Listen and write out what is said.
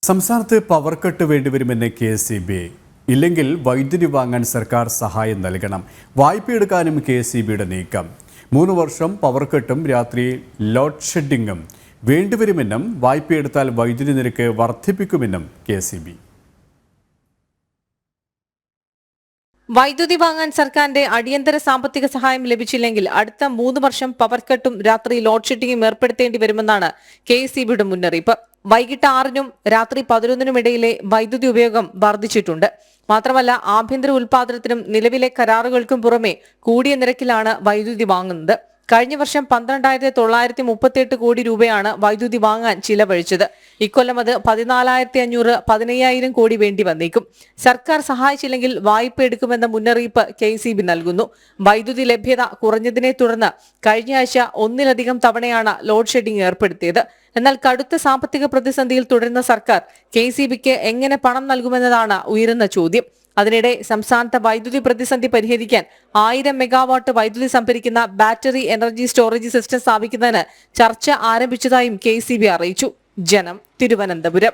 സംസ്ഥാനത്ത് power cut വേണ്ടിവരുമെന്ന് KSEB. ഇല്ലെങ്കിൽ വൈദ്യുതി വാങ്ങാൻ സർക്കാർ സഹായം നൽകണം. വായ്പയെടുക്കാനും KSEBയുടെ നീക്കം. 3 വർഷം പവർ കട്ടും രാത്രി ലോഡ് ഷെഡിങ്ങും വേണ്ടിവരുമെന്നും വായ്പയെടുത്താൽ വൈദ്യുതി നിരക്ക് വർദ്ധിപ്പിക്കുമെന്നും KSEB. വൈദ്യുതി വാങ്ങാൻ സർക്കാരിന്റെ അടിയന്തര സാമ്പത്തിക സഹായം ലഭിച്ചില്ലെങ്കിൽ അടുത്ത 3 വർഷം പവർ കട്ടും രാത്രി ലോഡ് ഷെഡിങ്ങും ഏർപ്പെടുത്തേണ്ടി വരുമെന്നാണ് KSEBയുടെ മുന്നറിയിപ്പ്. വൈകിട്ട് 6-നും രാത്രി 11-നും ഇടയിലെ വൈദ്യുതി ഉപയോഗം വർദ്ധിച്ചിട്ടുണ്ട്. മാത്രമല്ല, ആഭ്യന്തര ഉൽപാദനത്തിനും നിലവിലെ കരാറുകൾക്കും പുറമെ കൂടിയ നിരക്കിലാണ് വൈദ്യുതി വാങ്ങുന്നത്. കഴിഞ്ഞ വർഷം 12,938 കോടി രൂപയാണ് വൈദ്യുതി വാങ്ങാൻ ചിലവഴിച്ചത്. ഇക്കൊല്ലം അത് 14,500, 15,000 കോടി വേണ്ടി വന്നേക്കും. സർക്കാർ സഹായിച്ചില്ലെങ്കിൽ വായ്പ എടുക്കുമെന്ന മുന്നറിയിപ്പ് KSEB നൽകുന്നു. വൈദ്യുതി ലഭ്യത കുറഞ്ഞതിനെ തുടർന്ന് കഴിഞ്ഞ ആഴ്ച 1-ലധികം തവണയാണ് ലോഡ് ഷെഡിംഗ് ഏർപ്പെടുത്തിയത്. എന്നാൽ കടുത്ത സാമ്പത്തിക പ്രതിസന്ധിയിൽ തുടരുന്ന സർക്കാർ KSEBക്ക് എങ്ങനെ പണം നൽകുമെന്നതാണ് ഉയരുന്ന ചോദ്യം. അതിനിടെ സംസ്ഥാനത്തെ വൈദ്യുതി പ്രതിസന്ധി പരിഹരിക്കാൻ 1000 മെഗാവാട്ട് വൈദ്യുതി സംഭരിക്കുന്ന ബാറ്ററി എനർജി സ്റ്റോറേജ് സിസ്റ്റം സ്ഥാപിക്കുന്നതിന് ചർച്ച ആരംഭിച്ചതായും KSEB അറിയിച്ചു. ജനം, തിരുവനന്തപുരം.